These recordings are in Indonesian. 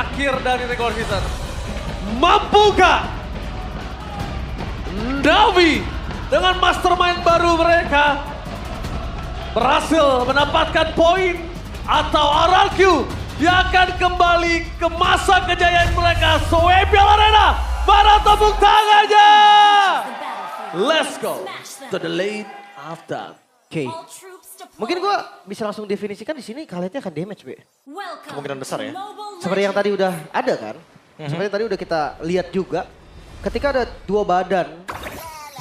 akhir dari regular season. Mampukah Navi dengan mastermind baru mereka berhasil mendapatkan poin atau RRQ yang akan kembali ke masa kejayaan mereka? Soepial Arena, mana tepuk tangannya? Let's go to the late after. Oke. Mungkin gue bisa langsung definisikan di sini kalian akan damage, Be. Kemungkinan besar ya. Seperti yang tadi udah ada kan? Seperti yang tadi udah kita lihat juga. Ketika ada dua badan,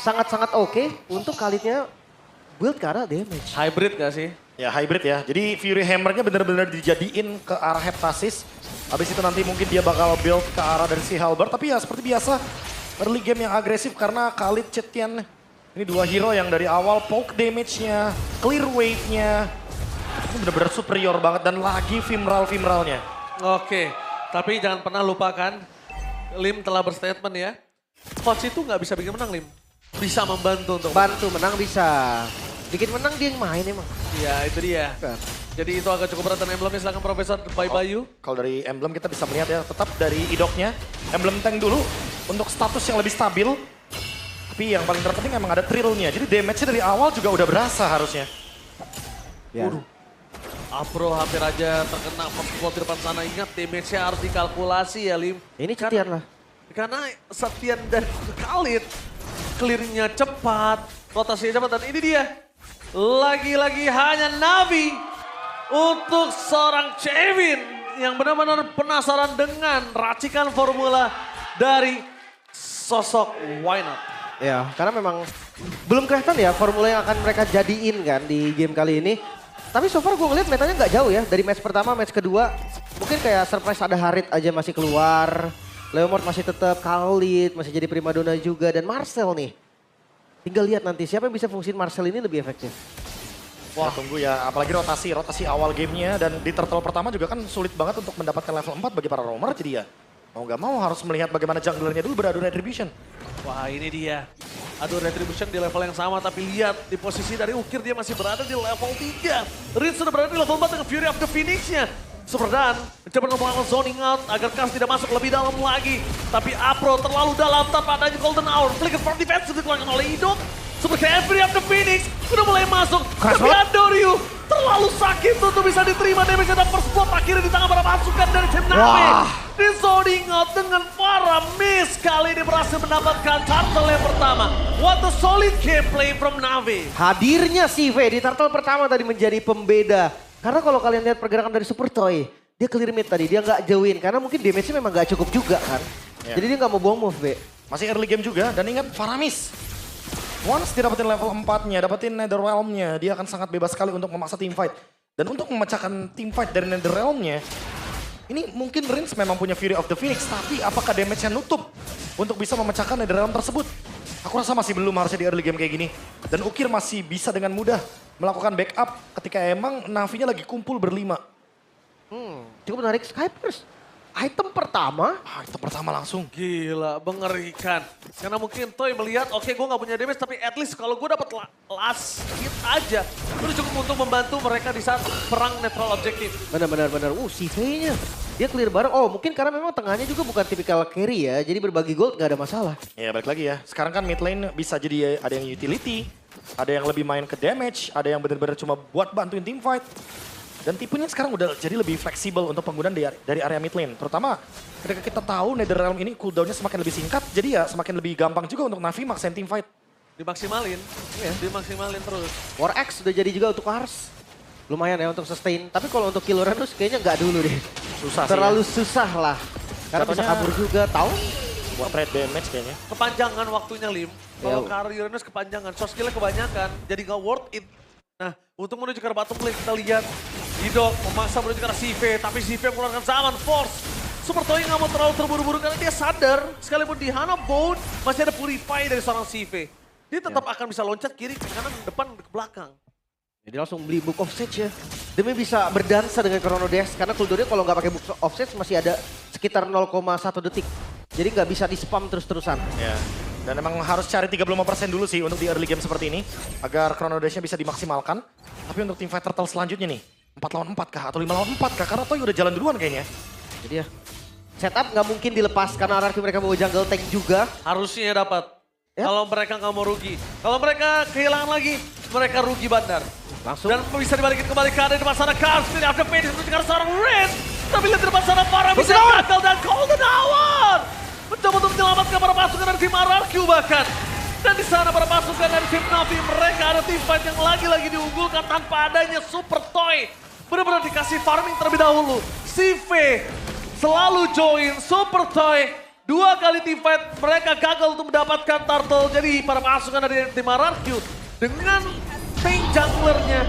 sangat-sangat oke untuk kalinya build ke arah damage. Hybrid gak sih? Ya hybrid ya. Jadi Fury Hammer-nya benar-benar dijadiin ke arah Heptasis. Habis itu nanti mungkin dia bakal build ke arah dari si Halberd. Tapi ya seperti biasa, early game yang agresif karena Khalid Cetian. Ini dua hero yang dari awal poke damage-nya, clear wave-nya. Ini benar-benar superior banget dan lagi Vimral-Vimralnya. Oke, tapi jangan pernah lupakan Lim telah berstatement ya. Coach itu nggak bisa bikin menang, Lim. Bisa membantu untuk Bantu menang bisa. Bikin menang dia yang main emang. ya itu dia. Kan. Jadi itu agak cukup berat dan emblemnya silakan Profesor Bayu. Kalau dari emblem kita bisa melihat ya, tetap dari idoknya. Emblem tank dulu untuk status yang lebih stabil. Tapi yang paling terpenting emang ada trillnya. Jadi damage-nya dari awal juga udah berasa harusnya. Ya. Apro hampir aja terkena pukul di depan sana. Ingat damage-nya harus dikalkulasi ya, Lim. Ini Cetian lah. Karena Setian dan Khalid clear-nya cepat, rotasinya cepat, dan ini dia. Lagi-lagi hanya Navi untuk seorang Kevin yang benar-benar penasaran dengan racikan formula dari sosok Why Not. Ya, karena memang belum kelihatan ya formula yang akan mereka jadiin kan di game kali ini. Tapi so far gue ngeliat metanya nggak jauh ya. Dari match pertama, match kedua. Mungkin kayak surprise ada Harit aja masih keluar. Leomord masih tetap, Khalid masih jadi primadona juga. Dan Marcel nih. Tinggal lihat nanti siapa yang bisa fungsiin Marcel ini lebih efektif. Wah tunggu ya, apalagi rotasi awal gamenya. Dan di turtle pertama juga kan sulit banget untuk mendapatkan level 4 bagi para roamer. Jadi ya mau gak mau harus melihat bagaimana junglernya dulu beradu retribution. Wah ini dia. Aduh Retribution di level yang sama tapi lihat di posisi dari Ukir dia masih berada di level 3. Rin sudah berada di level 4 dengan Fury of the Phoenix-nya. Superdan mencoba melakukan zoning out agar Kans tidak masuk lebih dalam lagi. Tapi Apro terlalu dalam tanpa adanya Golden Hour. Flicker from defense sudah dikeluarkan oleh Idok. Super Fury of the Phoenix sudah mulai masuk. Tapi Andoryu terlalu sakit untuk bisa diterima damage dan first blood akhirnya di tangan para pasukan dari tim Navi. Di zoning out dengan para miss kali ini berhasil mendapatkan turtle yang pertama. What a solid gameplay from Navi. Hadirnya si V di turtle pertama tadi menjadi pembeda. Karena kalau kalian lihat pergerakan dari Super Toy, dia clear mid tadi, dia nggak jauhin. Karena mungkin damage-nya memang nggak cukup juga kan. Ya. Jadi dia nggak mau buang move, V. Masih early game juga dan ingat Faramis. Once dia dapetin level 4-nya, dapetin Netherrealm-nya, dia akan sangat bebas sekali untuk memaksa teamfight. Dan untuk memecahkan teamfight dari Netherrealm-nya, ini mungkin Rins memang punya Fury of the Phoenix, tapi apakah damage-nya nutup untuk bisa memecahkan Netherrealm tersebut? Aku rasa masih belum harusnya di early game kayak gini. Dan Ukir masih bisa dengan mudah melakukan backup ketika emang Navi-nya lagi kumpul berlima. Cukup menarik Skypers. Item pertama. Itu pertama langsung. Gila, mengerikan. Karena mungkin Toy melihat, oke gue gak punya damage, tapi at least kalau gue dapat last hit aja, itu cukup untuk membantu mereka di saat perang netral objektif. Benar. Si V-nya. Dia clear bareng. Oh mungkin karena memang tengahnya juga bukan tipikal carry ya. Jadi berbagi gold gak ada masalah. Ya balik lagi ya, sekarang kan mid lane bisa jadi ada yang utility, ada yang lebih main ke damage, ada yang benar-benar cuma buat bantuin team fight. Dan tipenya sekarang udah jadi lebih fleksibel untuk penggunaan dari area mid lane. Terutama ketika kita tahu Netherrealm ini cooldownnya semakin lebih singkat, jadi ya semakin lebih gampang juga untuk Navi maksain team fight. Dimaksimalin, dimaksimalin terus. War X sudah jadi juga untuk Ars. Lumayan ya untuk sustain. Tapi kalau untuk kill Renus kayaknya nggak dulu deh. Susah sih Terlalu ya. susah lah. Karena bisa Jatuhnya- kabur juga, tahu? Buat trade damage kayaknya. Kepanjangan waktunya Lim. Kalau Ya. Karyurenus kepanjangan, shot skillnya kebanyakan, jadi gak worth it. Nah, untuk menuju ke arah bottom lane kita lihat Idok memaksa menuju ke arah CV, tapi CV mengeluarkan zaman force. Super Toy nggak mau terlalu terburu-buru karena dia sadar sekalipun di Hana Bone masih ada purify dari seorang CV. Dia tetap akan bisa loncat kiri, ke kanan, depan, ke belakang. Jadi langsung beli Book of Sage ya. Demi bisa berdansa dengan Chrono Dash. Karena cooldownnya kalau nggak pakai Book of Sage masih ada sekitar 0,1 detik. Jadi nggak bisa di spam terus-terusan. Ya. Dan emang harus cari 35% dulu sih untuk di early game seperti ini. Agar Chrono Dash-nya bisa dimaksimalkan. Tapi untuk teamfight turtle selanjutnya nih. 4 lawan 4 kah? Atau 5 lawan 4 kah? Karena Toy udah jalan duluan kayaknya. Jadi ya setup nggak mungkin dilepas karena RRQ mereka mau jungle tank juga. Harusnya dapat. Ya. Kalau mereka nggak mau rugi. Kalau mereka kehilangan lagi, mereka rugi bandar. Langsung. Dan bisa dibalikin kembali ke ada di depan sana Kars. Ini ada Fadis menunjukkan seorang Red. Tapi lihat di depan sana Farah bisa gagal dan Golden Hour. Mencoba untuk menyelamatkan para pasukan dari tim RRQ bahkan. Dan di sana para pasukan dari tim Navi mereka ada tim fight yang lagi-lagi diunggulkan tanpa adanya Super Toy. Benar-benar dikasih farming terlebih dahulu. CV selalu join Super Toy. 2 kali tim fight mereka gagal untuk mendapatkan turtle. Jadi para pasukan dari tim RRQ dengan tank junglernya.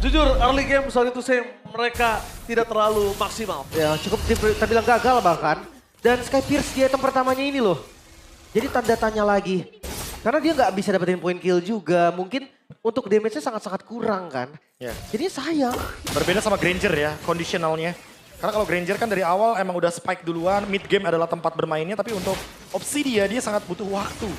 Jujur early game soal itu mereka tidak terlalu maksimal. Ya cukup terbilang gagal bahkan. Dan Sky Pierce di item pertamanya ini loh. Jadi tanda tanya lagi. Karena dia nggak bisa dapetin point kill juga. Mungkin untuk damage-nya sangat-sangat kurang kan. Ya. Jadi sayang. Berbeda sama Granger ya, conditionalnya. Karena kalau Granger kan dari awal emang udah spike duluan, mid game adalah tempat bermainnya. Tapi untuk opsi dia sangat butuh waktu.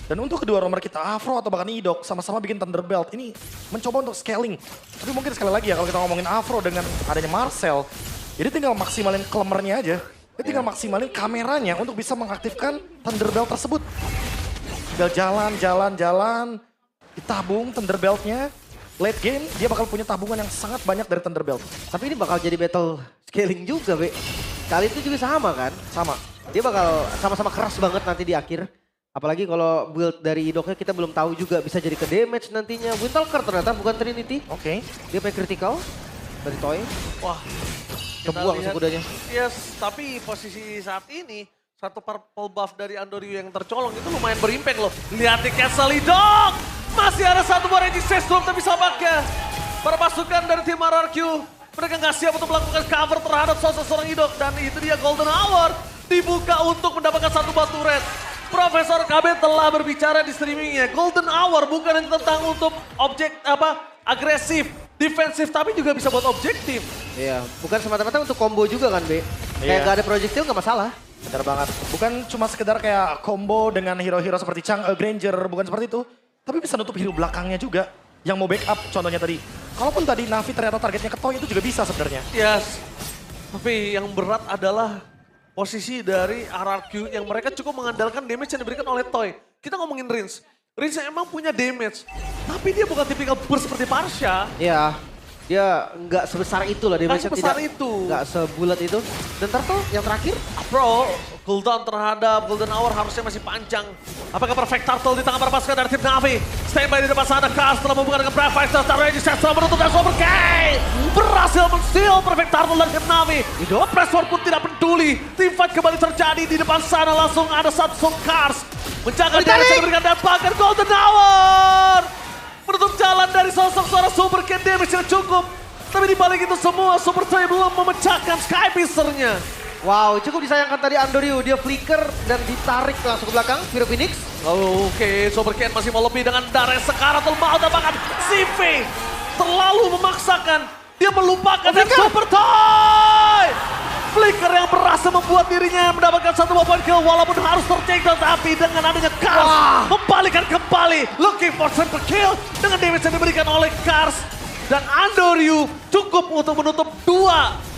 Dan untuk kedua romer kita, Afro atau bahkan Idok, sama-sama bikin Thunderbelt. Ini mencoba untuk scaling. Tapi mungkin sekali lagi ya, kalau kita ngomongin Afro dengan adanya Marcel, jadi tinggal maksimalin klemernya aja. Dia tinggal maksimalin kameranya untuk bisa mengaktifkan Thunderbelt tersebut. Tinggal jalan, ditabung Thunderbeltnya. Late game, dia bakal punya tabungan yang sangat banyak dari Thunderbelt. Tapi ini bakal jadi battle scaling juga, Be. Kali itu juga sama kan? Sama. Dia bakal sama-sama keras banget nanti di akhir. Apalagi kalau build dari Idoknya kita belum tahu juga bisa jadi ke damage nantinya. Windtalker ternyata bukan Trinity. Oke. Dia pakai critical dari Toy. Wah. Kebuang lihat. sekudanya. Yes, tapi posisi saat ini satu purple buff dari Andoryu yang tercolong itu lumayan berimpact loh. Lihat di Castle Idok. Masih ada satu buah Registration Storm tapi sahabatnya. Para pasukan dari tim RRQ. Mereka nggak siap untuk melakukan cover terhadap sosok seorang Idok. Dan itu dia Golden Hour. Dibuka untuk mendapatkan satu batu red. Profesor KB telah berbicara di streamingnya. Golden Hour bukan hanya tentang untuk objek agresif, defensif, tapi juga bisa buat objektif. Iya, bukan semata-mata untuk combo juga kan, Be. Kayak gak ada projectile gak masalah. Benar banget. Bukan cuma sekedar kayak combo dengan hero-hero seperti Chang, Granger, bukan seperti itu. Tapi bisa nutup hero belakangnya juga. Yang mau backup contohnya tadi. Kalaupun tadi Navi ternyata targetnya ke Toy itu juga bisa sebenarnya. Yes, tapi yang berat adalah posisi dari RRQ yang mereka cukup mengandalkan damage yang diberikan oleh Toy. Kita ngomongin Rins. Rins emang punya damage, tapi dia bukan tipikal burst seperti Parsha. Iya, dia nggak sebesar itu lah. Nggak sebesar itu. Nggak sebulat itu. Dan Turtle yang terakhir. Bro, cooldown terhadap Golden Hour harusnya masih panjang. Apakah Perfect Turtle di tangan para pasukan dari tim Navi? Standby di depan sana, Kars telah membuka dengan Brave Fighter, Reggie setelah menutup dan Super K. Berhasil men-steal Perfect Turtle dari tim Navi. Pressword pun tidak peduli. Team fight kembali terjadi di depan sana, langsung ada satu Kars. Menjaga damage yang diberikan dan bahkan Golden Hour. Menutup jalan dari sosok seorang Super K, damage yang cukup. Tapi di balik itu semua, Super Toy belum memecahkan Sky Piercer-nya. Wow, cukup disayangkan tadi Andoryu. Dia flicker dan ditarik langsung ke belakang. Hero Phoenix. Oke, Super Ken masih mau lebih dengan Darek Sekaratul mau bahkan CV terlalu memaksakan. Dia melupakan dan Super Toy. Flicker yang berhasil membuat dirinya mendapatkan satu poin kill walaupun harus tercecer. Tapi dengan adanya Kars membalikan kembali. Looking for super kill dengan damage yang diberikan oleh Kars. Dan Andoryu cukup untuk menutup 2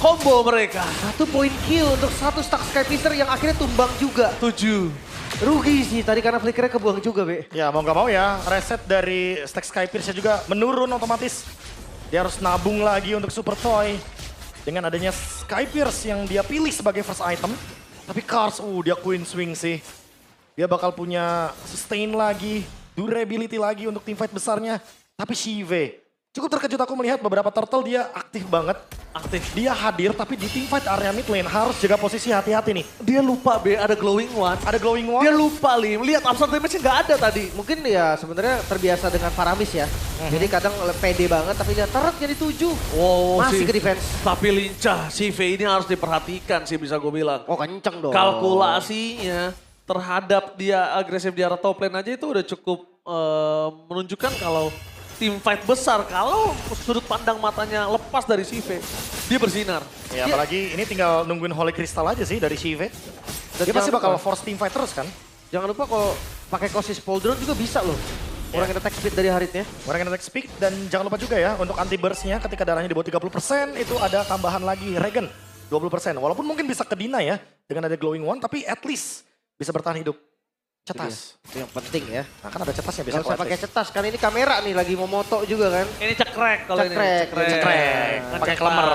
combo mereka. 1 point kill untuk 1 stack Sky Piercer yang akhirnya tumbang juga. 7. Rugi sih tadi karena flickernya kebuang juga, Be. Ya mau gak mau ya, reset dari stack Sky Pierce juga menurun otomatis. Dia harus nabung lagi untuk Super Toy. Dengan adanya Sky Pierce yang dia pilih sebagai first item. Tapi Kars, dia Queen Swing sih. Dia bakal punya sustain lagi, durability lagi untuk teamfight besarnya. Tapi Shive, cukup terkejut aku melihat beberapa turtle dia aktif banget. Dia hadir tapi di teamfight area mid lane harus jaga posisi, hati-hati nih. Dia lupa Be, ada glowing one. Ada glowing one. Dia lupa Lim, lihat absorb damage nggak ada tadi. Mungkin ya sebenarnya terbiasa dengan Faramis ya. Jadi kadang pede banget tapi lihat turret jadi 7. Wow, Masih ke defense. Tapi lincah, si V ini harus diperhatikan sih bisa gue bilang. Oh kenceng dong. Kalkulasinya terhadap dia agresif di arah top lane aja itu udah cukup menunjukkan kalau tim fight besar, kalau sudut pandang matanya lepas dari Shive, dia bersinar. Ya apalagi ini tinggal nungguin Holy Crystal aja sih dari Shive. Dia pasti bakal force team fight terus kan. Jangan lupa kalau pakai Kosis Poldron juga bisa loh. Kurangin attack speed dari Haritnya. Kurangin attack speed dan jangan lupa juga ya untuk anti burst-nya ketika darahnya di bawah 30% itu ada tambahan lagi Regen. 20%. Walaupun mungkin bisa ke deny ya dengan ada glowing one, tapi at least bisa bertahan hidup. Cetas. Itu yang penting ya. Nah kan ada cetasnya bisa Gak usah pakai cetas, kan ini kamera nih lagi mau moto juga kan. Ini cekrek kalau ini. Cekrek, cekrek. Pakai kelemar.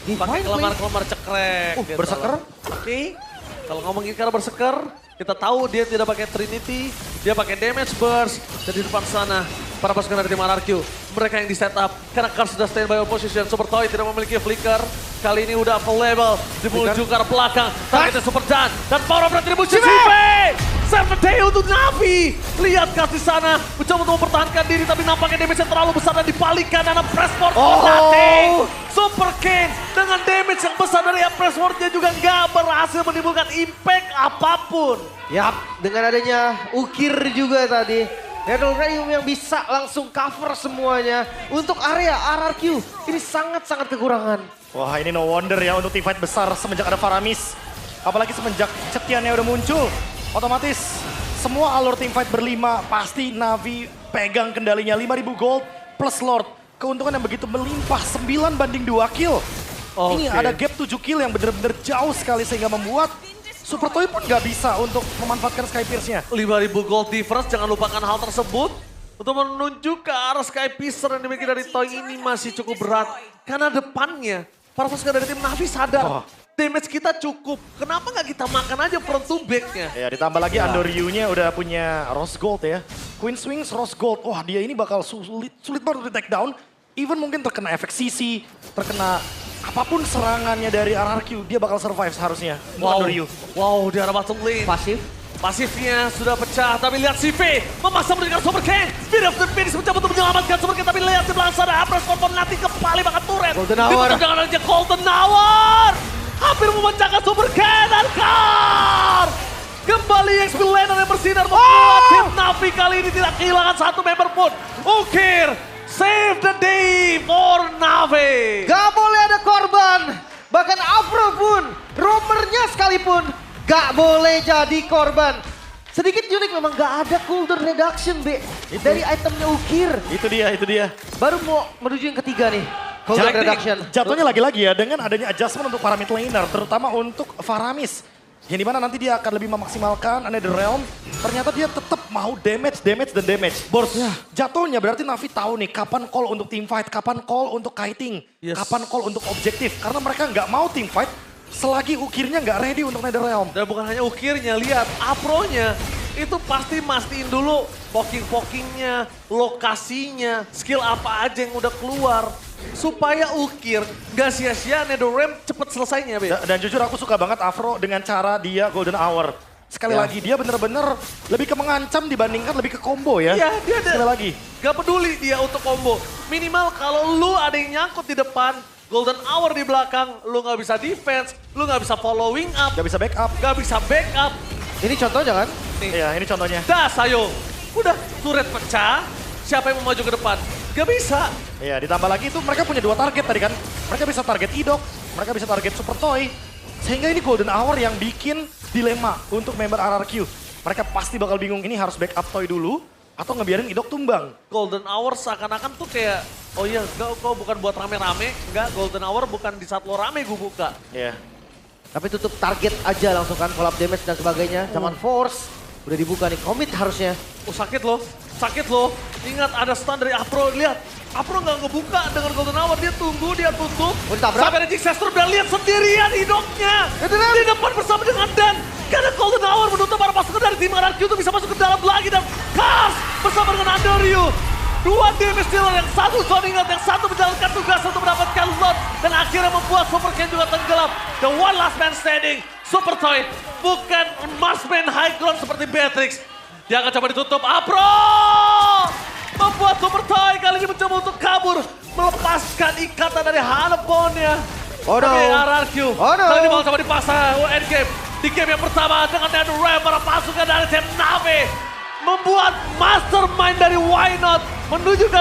Pakai kelemar-kelemar cekrek. Gitu Berseker. Oke. Kalau ngomongin cara berseker, kita tahu dia tidak pakai Trinity, dia pakai damage burst. Dan di depan sana, para pasukan dari tim RRQ, mereka yang di setup. Karena Kars sudah stand by opposition, Super Toy tidak memiliki flicker. Kali ini udah full level, menuju ke arah belakang. Targetnya Super Dan, dan power of retribution Sive! Seven Day untuk Navi. Lihat Kars di sana, mencoba untuk mempertahankan diri, tapi nampaknya damage yang terlalu besar dan dibalikan. Dan Pressword nothing. Super King dengan damage yang besar dari Pressword-nya juga nggak berhasil menimbulkan impact apapun. Yap, dengan adanya Ukir juga tadi. Netherrealm yang bisa langsung cover semuanya. Untuk area RRQ, ini sangat-sangat kekurangan. Wah ini no wonder ya untuk teamfight besar semenjak ada Faramis. Apalagi semenjak Cetiannya udah muncul. Otomatis semua alur teamfight berlima pasti Navi pegang kendalinya 5.000 gold plus Lord. Keuntungan yang begitu melimpah 9 banding 2 kill. Ini ada gap 7 kill yang benar-benar jauh sekali sehingga membuat Super Toy pun nggak bisa untuk memanfaatkan Sky Pierce-nya. 5.000 gold difference, jangan lupakan hal tersebut. Untuk menuju ke arah Sky Piercer yang dimiliki dari Toy ini masih cukup berat. Karena depannya, para pasukan dari tim Navi sadar. Damage kita cukup, kenapa nggak kita makan aja front to back-nya? Ya ditambah lagi Andoryu-nya udah punya Rose Gold ya. Queen Swings Rose Gold, wah dia ini bakal sulit banget untuk take down. Even mungkin terkena efek CC, terkena apapun serangannya dari RRQ, dia bakal survive seharusnya. Andoryu. Wow, di arah bottom lane. Pasif. Pasifnya sudah pecah, tapi lihat CV memaksa menunjukkan Super King. Speed of the finish mencoba untuk menyelamatkan Super King, tapi lihat di belakang sana Apres Popon nanti kembali banget turret. Golden Hour. Ditutup dengan adanya Golden Hour. Hampir memecahkan Super King dan Kar. Kembali XP Laner yang bersinar membuat tim Navi kali ini tidak kehilangan satu member pun. Ukir, save the day for Navi. Gak boleh ada korban. Bahkan Afro pun, roamernya sekalipun gak boleh jadi korban. Sedikit unik memang gak ada cooldown reduction B dari itemnya Ukir. Itu dia. Baru mau menuju yang ketiga nih. Cooldown reduction. Jatuhnya lagi-lagi ya dengan adanya adjustment untuk para mid laner, terutama untuk Faramis. Yang dimana nanti dia akan lebih memaksimalkan Netherrealm. Ternyata dia tetap mau damage. Burst. Jatuhnya berarti Navi tahu nih kapan call untuk teamfight, kapan call untuk kiting, kapan call untuk objektif. Karena mereka nggak mau teamfight selagi Ukirnya nggak ready untuk Netherrealm. Dan bukan hanya Ukirnya, lihat Afro-nya itu pasti mastiin dulu poking-pokingnya, lokasinya, skill apa aja yang udah keluar. Supaya Ukir gak sia-sia Netherrealm cepet selesainya, Be. Dan jujur aku suka banget Afro dengan cara dia Golden Hour. Sekali lagi dia bener-bener lebih ke mengancam dibandingkan lebih ke combo ya. Iya, dia sekali lagi. Gak peduli dia untuk combo. Minimal kalau lu ada yang nyangkut di depan, Golden Hour di belakang, lu gak bisa defense, lu gak bisa following up, Gak bisa backup. Ini contohnya kan? Iya ini contohnya. Das, ayo. Udah, turret pecah, siapa yang mau maju ke depan? Gak bisa. Iya ditambah lagi itu mereka punya 2 target tadi kan. Mereka bisa target Idok, mereka bisa target Super Toy. Sehingga ini Golden Hour yang bikin dilema untuk member RRQ. Mereka pasti bakal bingung ini harus backup Toy dulu atau ngebiarin Idok tumbang. Golden Hour seakan-akan tuh kayak, oh iya kau bukan buat rame-rame. Enggak, Golden Hour bukan di saat lo rame gue buka. Iya. Tapi tutup target aja langsung kan, collab damage dan sebagainya. Zaman force, udah dibuka nih, commit harusnya. Oh sakit loh. Ingat ada stun dari Afro, lihat. Afro nggak ngebuka dengan Golden Hour, dia tunggu, dia tutup. Ditabrak. Sampai ada Jinxester dan lihat sendirian hidupnya. Di depan bersama dengan Dan. Karena Golden Hour menutup para pasukan dari tim RRQ itu bisa masuk ke dalam lagi. Dan Kars bersama dengan Andoryu. 2 damage dealer, yang satu zoning out, yang satu menjalankan tugas untuk mendapatkan Lord. Dan akhirnya membuat Super King juga tenggelam. The one last man standing, Super Toy. Bukan marksman high ground seperti Beatrix. Dia akan coba ditutup, Afro! Membuat Super Toy kali ini mencoba untuk kabur. Melepaskan ikatan dari Hanebone-nya. Oh no. Tapi RRQ, Oh no. kali ini bakal coba dipasang endgame. Di game yang pertama dengan Netherrealm, para pasukan dari tim Navi. Membuat mastermind dari Why Not menuju ke